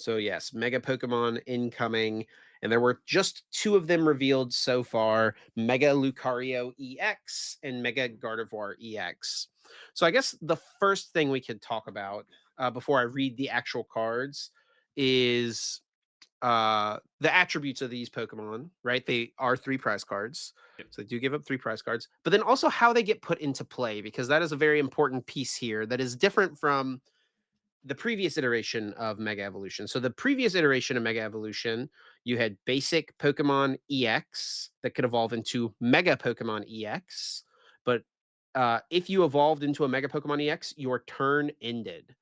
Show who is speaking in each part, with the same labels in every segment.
Speaker 1: So yes, Mega Pokemon incoming, and there were just 2 of them revealed so far, Mega Lucario EX and Mega Gardevoir EX. So I guess the first thing we could talk about, before I read the actual cards is, the attributes of these Pokemon, right? They are 3 prize cards,
Speaker 2: Yep.
Speaker 1: so they do give up 3 prize cards, but then also how they get put into play, because that is a very important piece here that is different from the previous iteration of Mega Evolution. So the previous iteration of Mega Evolution, you had basic Pokemon EX that could evolve into Mega Pokemon EX, but if you evolved into a Mega Pokemon EX, your turn ended.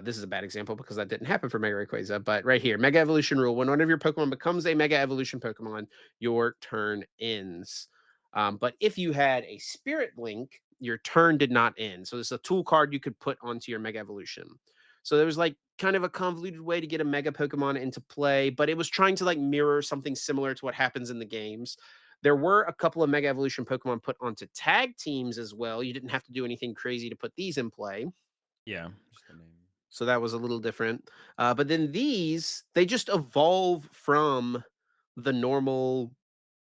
Speaker 1: This is a bad example because that didn't happen for Mega Rayquaza, but right here, Mega Evolution rule: when one of your Pokemon becomes a Mega Evolution Pokemon, your turn ends. But if you had a Spirit Link, your turn did not end. So this is a tool card you could put onto your Mega Evolution. So there was like kind of a convoluted way to get a mega Pokemon into play, but it was trying to like mirror something similar to what happens in the games. There were a couple of Mega Evolution Pokemon put onto tag teams as well. You didn't have to do anything crazy to put these in play.
Speaker 2: Yeah, just the name.
Speaker 1: So that was a little different. But then these, they just evolve from the normal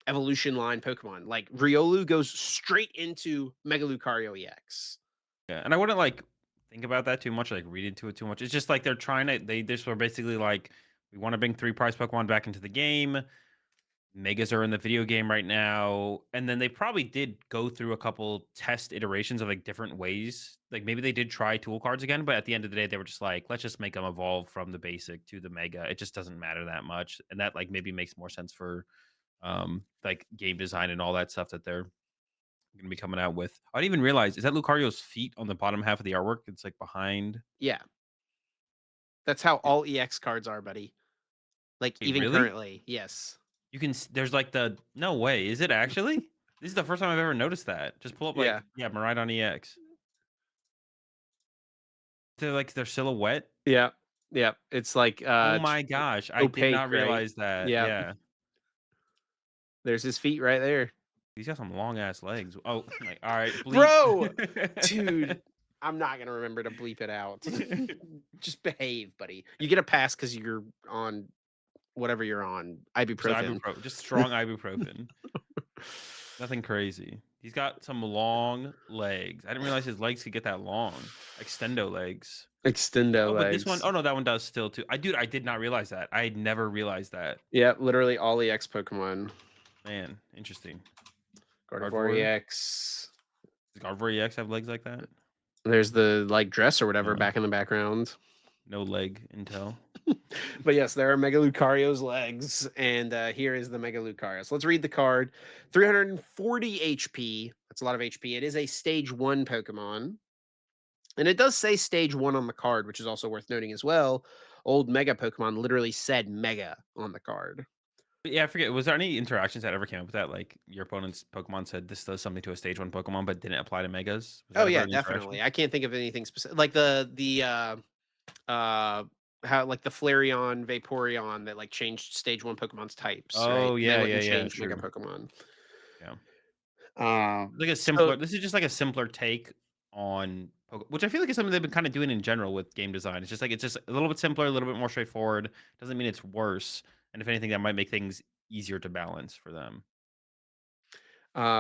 Speaker 1: evolution line Pokemon. Like Riolu goes straight into Mega Lucario EX.
Speaker 2: Yeah, and I wouldn't, like, think about that too much, like, read into it too much. It's just like they're trying to they just were basically like, "We wanna bring 3 prize Pokemon back into the game. Megas are in the video game right now," and then they probably did go through a couple test iterations of, like, different ways. Like, maybe they did try tool cards again, but at the end of the day, they were just like, "Let's just make them evolve from the basic to the mega." It just doesn't matter that much, and that, like, maybe makes more sense for, like, game design and all that stuff that they're gonna be coming out with. I didn't even realize, is that Lucario's feet on the bottom half of the artwork? It's, like, behind.
Speaker 1: Yeah, that's how all EX cards are, buddy. Like
Speaker 2: Wait,
Speaker 1: even
Speaker 2: really?
Speaker 1: currently, yes.
Speaker 2: You can there's, like, no way, is it actually? This is the first time I've ever noticed that. Just pull up,
Speaker 1: Yeah.
Speaker 2: like, yeah, Miraidon EX. They're, like, their silhouette?
Speaker 1: Yeah. Yeah. It's like,
Speaker 2: Oh my gosh, I did
Speaker 1: opaque,
Speaker 2: not
Speaker 1: right?
Speaker 2: realize that,
Speaker 1: Yeah.
Speaker 2: yeah.
Speaker 1: There's his feet right there.
Speaker 2: He's got some long ass legs. Oh, like, alright, bleep.
Speaker 1: Bro! Dude, I'm not gonna remember to bleep it out. Just behave, buddy. You get a pass because 'cause you're on whatever you're on,
Speaker 2: So
Speaker 1: ibuprofen.
Speaker 2: ibuprofen, just strong ibuprofen. Nothing crazy. He's got some long legs. I didn't realize his legs could get that long. Extendo legs.
Speaker 1: Extendo
Speaker 2: Oh, but this one,
Speaker 1: legs.
Speaker 2: oh no, that one does still too. I did not realize that. I never realized that.
Speaker 1: Yeah, literally all EX Pokemon.
Speaker 2: Man, interesting.
Speaker 1: Gardevoir
Speaker 2: Gardevoir?
Speaker 1: EX.
Speaker 2: Does Gardevoir EX have legs like that?
Speaker 1: There's the, like, dress or whatever
Speaker 2: No.
Speaker 1: back in the background.
Speaker 2: No leg intel.
Speaker 1: But yes, there are Mega Lucario's legs, and here is the Mega Lucario. So let's read the card. 340 HP. That's a lot of HP. It is a stage 1 Pokemon. And it does say stage 1 on the card, which is also worth noting as well. Old Mega Pokemon literally said Mega on the card.
Speaker 2: But yeah, I forget. Was there any interactions that ever came up with that? Like your opponent's Pokemon said this does something to a stage one Pokemon, but didn't apply to Megas? Was
Speaker 1: Oh
Speaker 2: that ever
Speaker 1: yeah,
Speaker 2: an interaction?
Speaker 1: definitely. I can't think of anything specific, like uh how like the Flareon, Vaporeon that like changed stage 1 Pokemon's types, right?
Speaker 2: Oh
Speaker 1: They
Speaker 2: yeah, yeah,
Speaker 1: wouldn't
Speaker 2: yeah.
Speaker 1: change Mega
Speaker 2: True.
Speaker 1: Pokemon.
Speaker 2: Yeah. Like a
Speaker 1: So
Speaker 2: simpler. This is just like a simpler take on which I feel like is something they've been kind of doing in general with game design. It's just a little bit simpler, a little bit more straightforward. Doesn't mean it's worse. And if anything, that might make things easier to balance for them.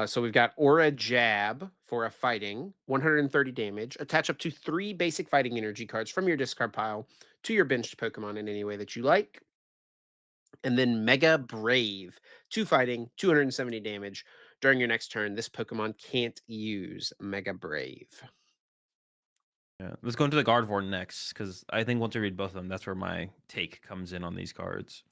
Speaker 1: So we've got Aura Jab for a fighting, 130 damage. Attach up to 3 basic fighting energy cards from your discard pile to your benched Pokemon in any way that you like. And then Mega Brave, 2 fighting, 270 damage. During your next turn, this Pokemon can't use Mega Brave.
Speaker 2: Yeah. Let's go into the Gardevoir next, because I think once we read both of them, that's where my take comes in on these cards.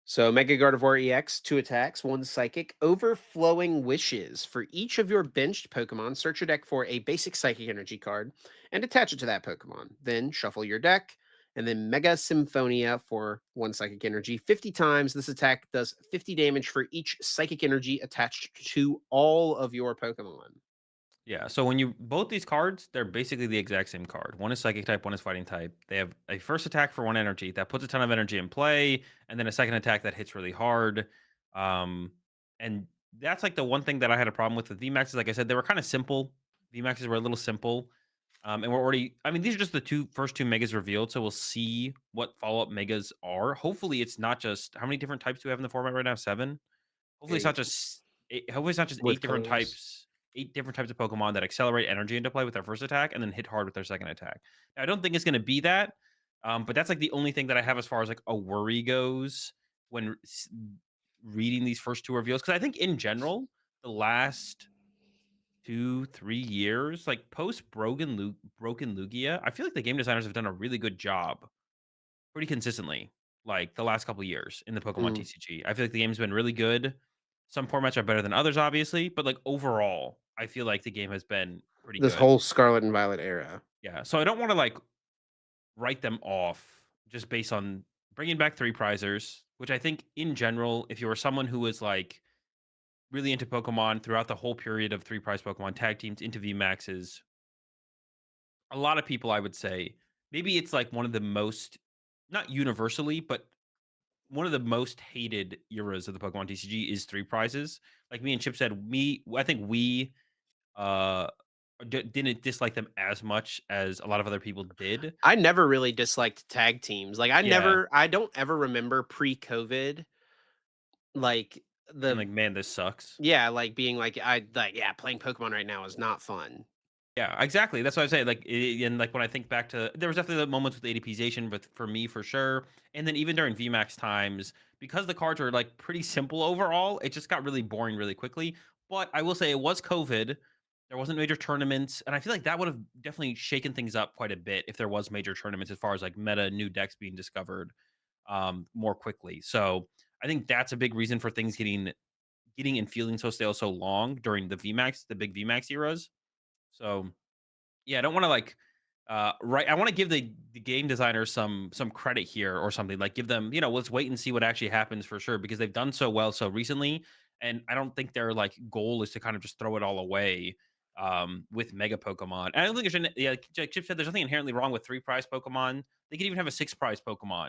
Speaker 1: So Mega Gardevoir EX, 2 attacks, 1 psychic, overflowing wishes. For each of your benched Pokemon, search your deck for a basic psychic energy card and attach it to that Pokemon. Then shuffle your deck, and then Mega Symphonia for 1 psychic energy 50 times. This attack does 50 damage for each psychic energy attached to all of your Pokemon.
Speaker 2: Yeah, so when you both these cards, they're basically the exact same card. One is psychic type, one is fighting type. They have a first attack for one energy that puts a ton of energy in play, and then a second attack that hits really hard. Um, and that's like the one thing that I had a problem with VMAXs. Like I said, they were kind of simple. VMAXs were a little simple. And we're already I mean, these are just the first two megas revealed, so we'll see what follow-up megas are. Hopefully, it's not just how many different types do we have in the format right now? 7? Hopefully, it's not
Speaker 1: 8
Speaker 2: just 8 hopefully, it's not just
Speaker 1: with colors.
Speaker 2: 8 different types of Pokemon that accelerate energy into play with their first attack and then hit hard with their second attack. Now, I don't think it's gonna be that, but that's, like, the only thing that I have as far as, like, a worry goes when reading these first 2 reveals. Because I think in general, the last 2, 3 years, like, post Broken Lugia, I feel like the game designers have done a really good job pretty consistently, like, the last couple years in the Pokemon
Speaker 1: Mm,
Speaker 2: TCG. I feel like the game's been really good. Some formats are better than others, obviously, but, like, overall, I feel like the game has been pretty
Speaker 1: this
Speaker 2: good.
Speaker 1: whole Scarlet and Violet era.
Speaker 2: Yeah, so I don't wanna, like, write them off just based on bringing back 3 prizers, which I think in general, if you were someone who was, like, really into Pokemon throughout the whole period of 3 prize Pokemon tag teams into VMAXs, a lot of people, I would say, maybe it's, like, one of the most not universally, but one of the most hated eras of the Pokemon TCG is 3 prizes. Like me and Chip said, I think we, uh, didn't dislike them as much as a lot of other people did.
Speaker 1: I never really disliked tag teams. Like
Speaker 2: Yeah,
Speaker 1: I don't ever remember pre-COVID like
Speaker 2: being
Speaker 1: the
Speaker 2: like, "Man, this sucks."
Speaker 1: yeah, like being like I like yeah, playing Pokemon right now is not fun.
Speaker 2: Yeah, exactly. That's what I say. Like, and like when I think back to, there was definitely the moments with ADPization, but for me, for sure. And then even during VMAX times, because the cards are like pretty simple overall, it just got really boring really quickly. But I will say it was COVID. There wasn't major tournaments, and I feel like that would have definitely shaken things up quite a bit if there was major tournaments as far as like meta new decks being discovered more quickly. So I think that's a big reason for things getting and feeling so stale so long during the big VMAX eras. So yeah, I don't wanna, like, right I wanna give the game designers some credit here or something, like, give them let's wait and see what actually happens for sure because they've done so well so recently, and I don't think their, like, goal is to kind of just throw it all away, with Mega Pokemon. And I don't think there's any like Chip said, there's nothing inherently wrong with 3 prize Pokemon. They could even have a 6 prize Pokemon,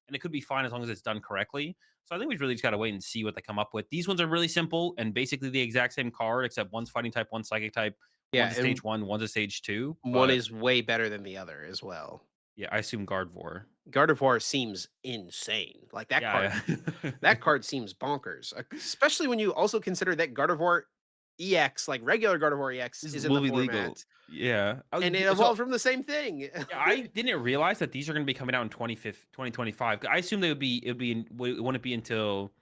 Speaker 2: and it could be fine as long as it's done correctly. So I think we really just gotta wait and see what they come up with. These ones are really simple and basically the exact same card, except one's fighting type, one's psychic type,
Speaker 1: Yeah,
Speaker 2: one's a
Speaker 1: and
Speaker 2: stage 1, one's a stage 2,
Speaker 1: one
Speaker 2: but
Speaker 1: is way better than the other as well.
Speaker 2: yeah, I assume Gardevoir.
Speaker 1: Gardevoir seems insane. Like
Speaker 2: Yeah, yeah.
Speaker 1: that card seems bonkers, especially when you also consider that Gardevoir EX, like regular Gardevoir EX,
Speaker 2: This
Speaker 1: is in
Speaker 2: will
Speaker 1: the
Speaker 2: be legal.
Speaker 1: format,
Speaker 2: Yeah.
Speaker 1: and it
Speaker 2: So
Speaker 1: evolved from the same thing.
Speaker 2: yeah, I didn't realize that these are gonna be coming out in 2025. I assume they would be it would be in it wouldn't be until,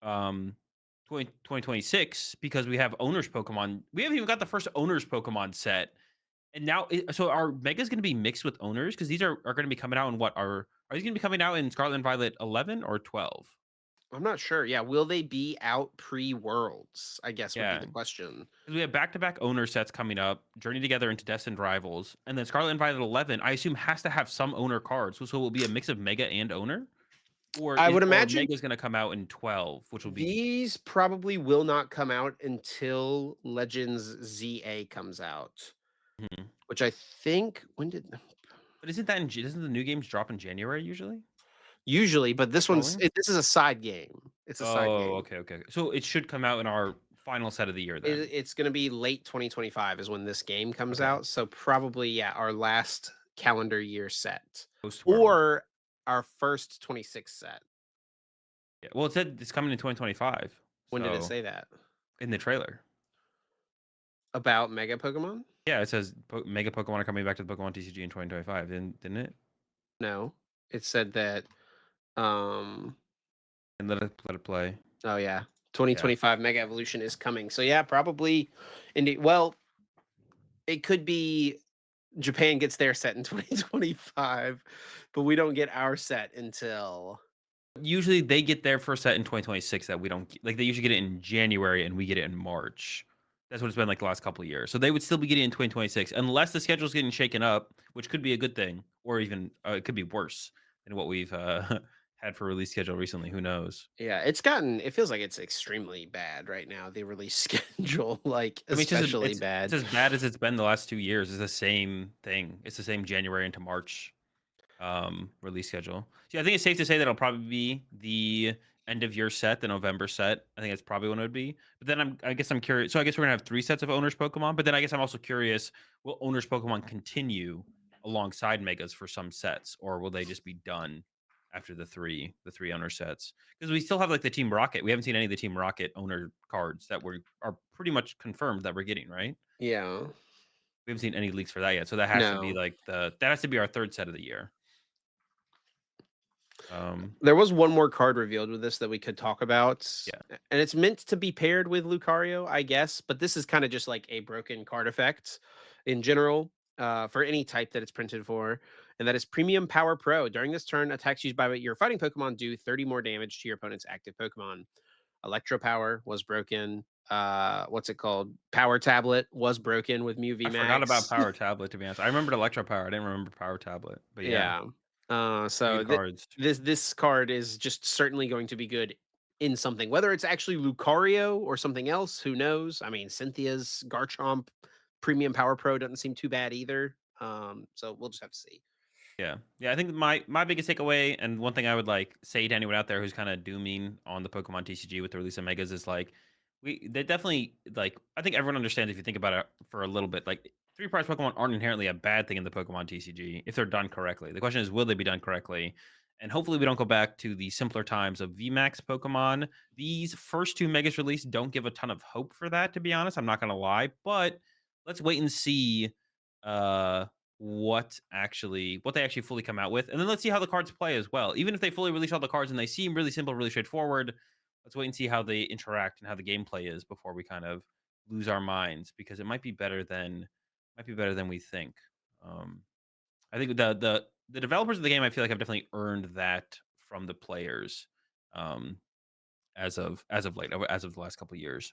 Speaker 2: um, 2026 because we have owners Pokemon. We haven't even got the first owners Pokemon set. And now so are Megas gonna be mixed with owners? Because these are gonna be coming out in what? Are these gonna be coming out in Scarlet and Violet 11 or 12?
Speaker 1: I'm not sure. Yeah, will they be out pre-Worlds? I guess would be
Speaker 2: Yeah.
Speaker 1: the question.
Speaker 2: 'Cause we have back-to-back owner sets coming up, Journey Together into Destined Rivals, and then Scarlet and Violet 11, I assume has to have some owner cards. So it will be a mix of Mega and owner?
Speaker 1: I would
Speaker 2: Or
Speaker 1: imagine
Speaker 2: Mega's gonna come out in 12, which will be
Speaker 1: these probably will not come out until Legends ZA comes out,
Speaker 2: mhm.
Speaker 1: which I think when did
Speaker 2: But isn't that in J doesn't the new games drop in January usually?
Speaker 1: usually, but
Speaker 2: Like rolling?
Speaker 1: this is a side game. It's a side
Speaker 2: Oh,
Speaker 1: game.
Speaker 2: okay, okay. So it should come out in our final set of the year then.
Speaker 1: It's gonna be late 2025 is when this game comes
Speaker 2: Okay.
Speaker 1: out, so probably, yeah, our last calendar year set,
Speaker 2: Post World.
Speaker 1: or our first 26 set.
Speaker 2: Yeah, well, it said it's coming in 2025,
Speaker 1: When did it
Speaker 2: so
Speaker 1: say that?
Speaker 2: in the trailer.
Speaker 1: About Mega Pokemon?
Speaker 2: Yeah, it says Mega Pokemon are coming back to the Pokemon TCG in 2025, didn't it?
Speaker 1: No. It said that, um
Speaker 2: And let it play.
Speaker 1: oh, yeah,
Speaker 2: Yeah.
Speaker 1: 2025 Mega Evolution is coming, so, yeah, probably indeed well, it could be Japan gets their set in 2025, but we don't get our set until
Speaker 2: Usually they get their first set in 2026 that we don't like they usually get it in January and we get it in March. That's what it's been like the last couple of years. So they would still be getting it in 2026 unless the schedule's getting shaken up, which could be a good thing, or even it could be worse than what we've had for release schedule recently. Who knows?
Speaker 1: yeah, it feels like it's extremely bad right now, the release schedule, like,
Speaker 2: I mean,
Speaker 1: especially
Speaker 2: it's
Speaker 1: bad.
Speaker 2: as bad as it's been the last 2 years. It's the same thing. It's the same January into March release schedule. So yeah, I think it's safe to say that it'll probably be the end of year set, the November set. I think that's probably when it would be. But then I guess I'm curious. So I guess we're gonna have 3 sets of owners Pokemon, but then I guess I'm also curious, will owners Pokemon continue alongside Megas for some sets, or will they just be done after the three owner sets? Because we still have like the Team Rocket. We haven't seen any of the Team Rocket owner cards that are pretty much confirmed that we're getting, right?
Speaker 1: Yeah.
Speaker 2: We haven't seen any leaks for that yet. So that has to be
Speaker 1: No.
Speaker 2: like that has to be our third set of the year.
Speaker 1: There was one more card revealed with this that we could talk about,
Speaker 2: Yeah.
Speaker 1: and it's meant to be paired with Lucario, I guess, but this is kinda just like a broken card effect in general, for any type that it's printed for, and that is Premium Power Pro. During this turn, attacks used by your fighting Pokemon do 30 more damage to your opponent's active Pokemon. Electro Power was broken. What's it called? Power Tablet was broken with Mew
Speaker 2: I forgot about
Speaker 1: VMAX.
Speaker 2: Power Tablet, to be honest. I remembered Electro Power, I didn't remember Power Tablet, but yeah,
Speaker 1: Yeah.
Speaker 2: pretty
Speaker 1: So
Speaker 2: good cards.
Speaker 1: this card is just certainly going to be good in something, whether it's actually Lucario or something else. Who knows? I mean, Cynthia's Garchomp Premium Power Pro doesn't seem too bad either. So we'll just have to see.
Speaker 2: Yeah. Yeah, I think my biggest takeaway, and one thing I would, like, say to anyone out there who's kinda dooming on the Pokemon TCG with the release of Megas is, like, they definitely like, I think everyone understands if you think about it for a little bit, like, 3 prize Pokemon aren't inherently a bad thing in the Pokemon TCG if they're done correctly. The question is, will they be done correctly? And hopefully we don't go back to the simpler times of VMAX Pokemon. These first 2 Megas release don't give a ton of hope for that, to be honest, I'm not gonna lie, but let's wait and see, uh what they actually fully come out with, and then let's see how the cards play as well. Even if they fully release all the cards and they seem really simple, really straightforward, let's wait and see how they interact and how the gameplay is before we kind of lose our minds, because it might be better than we think. Um, I think the developers of the game, I feel like, have definitely earned that from the players, um, as of late, as of the last couple of years.